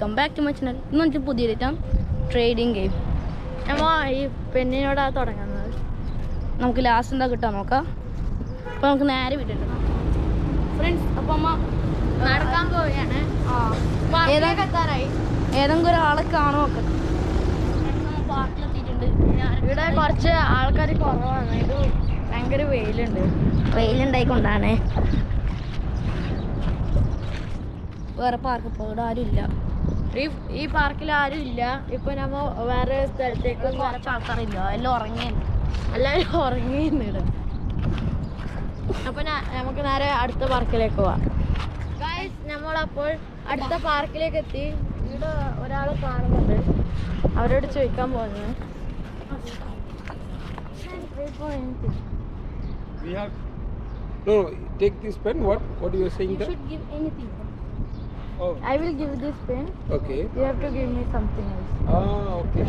Welcome back to my channel. ഇന്ന് വെച്ചാൽ പുതിയൊരു ട്രേഡിങ് ഗെയിം. നമ്മൾ ഈ പെണ്ണിനോടാണ് തുടങ്ങുന്നത്. നമുക്ക് ലാസ്റ്റ് എന്താ കിട്ടാൻ നോക്കാം. അപ്പോൾ നമുക്ക് നേരെ വിട്ടിട്ട് ഫ്രണ്ട്സ്. അപ്പോൾ അമ്മ നടക്കാൻ പോവുകയാണ്. എത്താറായി. ഏതെങ്കിലും ഒരാളെ കാണാൻ നോക്കാം. പാർക്കിലെത്തിയിട്ടുണ്ട്. ഇവിടെ കുറച്ച് ആൾക്കാർ കുറവാണ്. ഇത് ഭയങ്കര വെയിലുണ്ടായിക്കൊണ്ടാണ്. വേറെ പാർക്ക് ഇപ്പോൾ ഇവിടെ ആരും ഇല്ല. ഈ പാർക്കിൽ ആരും ഇല്ല. ഇപ്പൊ നമ്മ വേറെ സ്ഥലത്തേക്ക് കുറച്ച് ആൾക്കാരില്ല, എല്ലാം ഉറങ്ങിയാണ്. എല്ലാവരും ഉറങ്ങിയിരുന്നു. അപ്പൊ നമുക്ക് നേരെ അടുത്ത പാർക്കിലേക്ക് പോവാം. ഗൈസ്, നമ്മളപ്പോൾ അടുത്ത പാർക്കിലേക്ക് എത്തി. ഇവിടെ ഒരാൾ കാണുന്നുണ്ട്. അവരോട് ചോദിക്കാൻ പോകുന്നത്. No, take this pen. What you are saying there? should give anything. Oh, I will give this pen. okay. You have to give me something else. Ah, okay.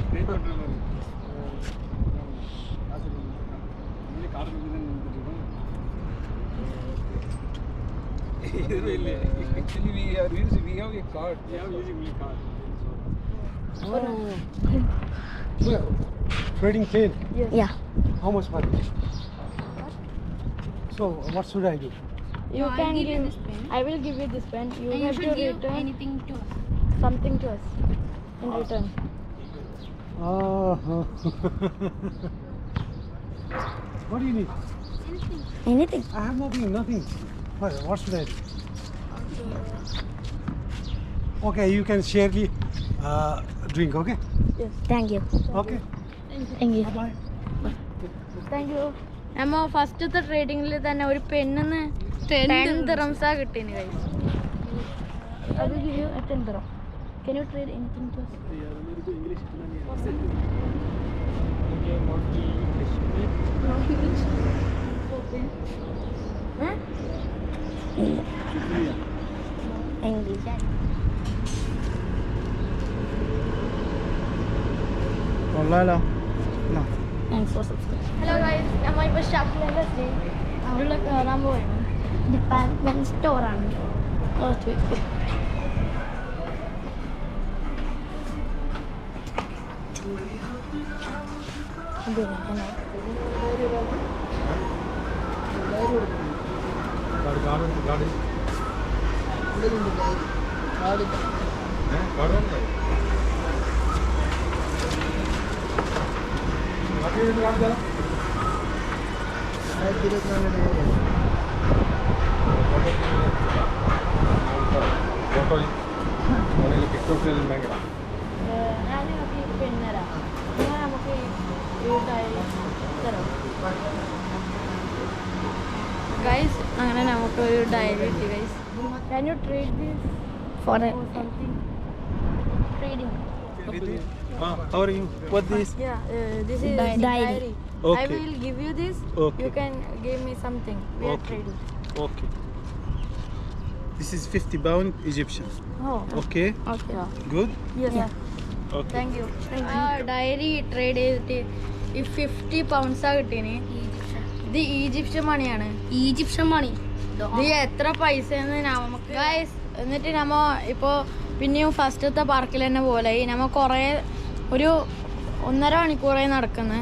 Actually, we have a card. Well, trading chain. Yes. Yeah. How much money? So, what should I do? You No, I'll can give you give. this pen. I will give you this pen. You And you have should to give return anything to us. something to us in return. What do you need? Anything. I have nothing. What should I do? Okay, you can share the drink, okay? Yes. Thank you. Okay. Thank you. Bye. Thank you. നമ്മ ഫസ്റ്റത്തെ ട്രേഡിങ്ങിൽ തന്നെ ഒരു പെണ്ണിന്ന് 10 dirhams കിട്ടീന് guys. I will give you a 10 dirham. Can you trade anything to us? No English. Huh? English. Hola. No. Thanks for subscribing. Hello guys, നമ്മ ഇപ്പോൾ ഷട്ടിലെത്തി അവിടെ കയറാൻ പോയാണ്. ഡിപ്പാർട്ട്മെന്റ് സ്റ്റോർ ആണ്. ഞാൻ നിങ്ങൾക്ക് ഈ പെണ്ണരാ. അങ്ങനെ നമുക്ക് ഈ ഡയറി തരാം ഗൈസ്. അങ്ങനെ നമുക്ക് ഒരു ഡയറി കിട്ടി guys. Can you trade this For or something? trading. How are you? What this? Yeah, this is Diary. I Okay. will give you this. Okay. You can give me something. We are Okay. trading. Okay. This is 50 pound Egyptian. Oh, Okay. okay. Good. Yes. Yeah. Okay. Thank you. Dairy trade ചെയ്തിട്ട് ഈ 50 pounds കിട്ടീന്. ഇത് Egyptian മണിയാണ്. Egyptian money. ഇത് എത്ര പൈസയെന്ന് നമുക്ക് guys. എന്നിട്ട് നമ്മ ഇപ്പോൾ പിന്നെയും ഫസ്റ്റത്തെ പാർക്കിൽ തന്നെ പോലെ നമ്മ കുറേ ഒരു 1.5 മണിക്കൂറായി നടക്കുന്നത്.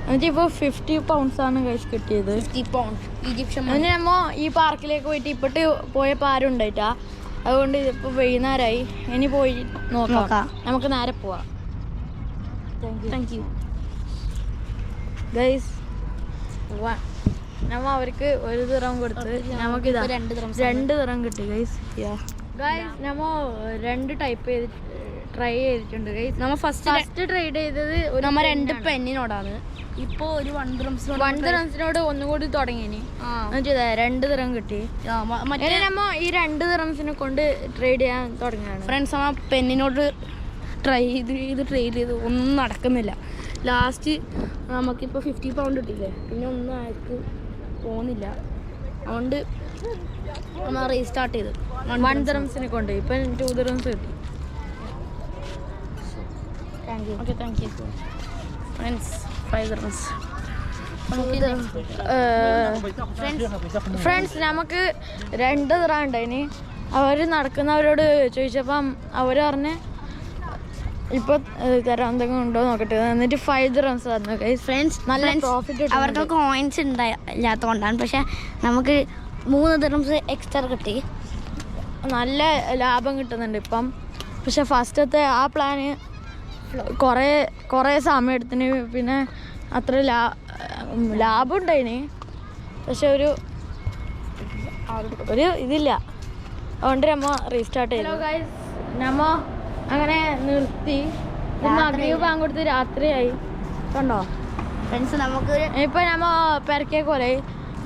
എന്നിട്ട് ഇപ്പോൾ 50 pounds ആണ് ഗൈസ് കിട്ടിയത്. 50 pound ഈജിപ്ഷ്യൻ മണി. എന്നിട്ട് നമ്മ ഈ പാർക്കിലേക്ക് പോയിട്ട് ഇപ്പോട്ട് പോയപ്പോൾ ആരും ഉണ്ടായിട്ടാ. അതുകൊണ്ട് ഇതിപ്പോൾ വൈകുന്നേരമായി. ഇനി പോയി നോക്കാം. നമുക്ക് നേരെ പോവാം. Thank you. ഗൈസ്, നമ്മ അവർക്ക് 1 dirham കൊടുത്ത് നമുക്കിതാ 2 dirham കിട്ടി ഗൈസ്. ഗൈസ്, നമ്മ 2 ടൈപ്പ് ട്രൈ ചെയ്തിട്ടുണ്ട് ഗൈസ്. നമ്മ ഫസ്റ്റ് ട്രൈഡ് ചെയ്തത് നമ്മ 2 പെന്നിനോടാണ്. ഇപ്പോൾ ഒരു 1 dirhamsനോട് ഒന്നുകൂടി തുടങ്ങിനി. എന്നിട്ട് 2 dirham കിട്ടി. മറ്റേ നമ്മ ഈ 2 dirhamsനെ കൊണ്ട് ട്രേഡ് ചെയ്യാൻ തുടങ്ങിയാണ്. ഫ്രണ്ട്സ്, നമ്മ പെന്നിനോട് ട്രേഡ് ചെയ്ത് ഒന്നും നടക്കുന്നില്ല. ലാസ്റ്റ് നമുക്കിപ്പോൾ 50 pound കിട്ടിയില്ലേ, പിന്നെ ഒന്നും ആർക്ക് പോകുന്നില്ല. അതുകൊണ്ട് നമ്മൾ റീസ്റ്റാർട്ട് ചെയ്ത് 1 dirhamsനെ കൊണ്ട് ഇപ്പം 2 dirhams കിട്ടി. Okay, thank you friends. 5 dirhams. Friends, നമുക്ക് 2 dirham ഉണ്ടായിന്. അവർ നടക്കുന്നവരോട് ചോദിച്ചപ്പം അവർ പറഞ്ഞ് ഇപ്പോൾ തരാൻ എന്തെങ്കിലും ഉണ്ടോ നോക്കട്ടെ. എന്നിട്ട് 5 dirhams തന്നു ഗൈസ്. ഫ്രണ്ട്സ് നല്ല പ്രോഫിറ്റ്. അവർക്ക് കോയിൻസ് ഇല്ലാത്തതുകൊണ്ടാണ്, പക്ഷെ നമുക്ക് 3 dirhams എക്സ്ട്രാ കിട്ടി. നല്ല ലാഭം കിട്ടുന്നുണ്ട് ഇപ്പം. പക്ഷെ ഫസ്റ്റത്തെ ആ പ്ലാന് കുറേ സമയം എടുത്തിന്. പിന്നെ അത്ര ലാഭം ഉണ്ടായിന്, പക്ഷെ ഒരു ഇതില്ല. അതുകൊണ്ട് നമ്മ റീസ്റ്റാർട്ട് ചെയ്തു. ഹലോ ഗൈസ്, നമ്മ അങ്ങനെ നിർത്തി. മഗ്‌രിബ് ബാങ്ക് കൊടുത്ത് രാത്രിയായി കണ്ടോ ഫ്രണ്ട്സ്. നമുക്ക് ഇപ്പം നമ്മ പെരക്കെ പോലെ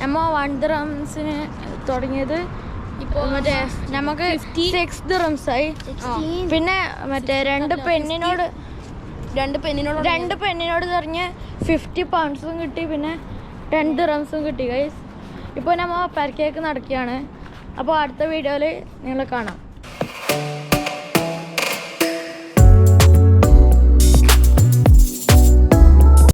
നമ്മ 1 dirhams തുടങ്ങിയത് ഇപ്പോൾ മറ്റേ നമുക്ക് 6 dirhams ആയി. പിന്നെ മറ്റേ 2 പെന്നിനോട് പറഞ്ഞ് 50 pounds കിട്ടി. പിന്നെ 10 dirhams കിട്ടി ഗൈസ്. ഇപ്പോൾ നമ്മൾ പെരക്കേക്ക് നടക്കുകയാണ്. അപ്പോൾ അടുത്ത വീഡിയോയിൽ നിങ്ങൾ കാണാം.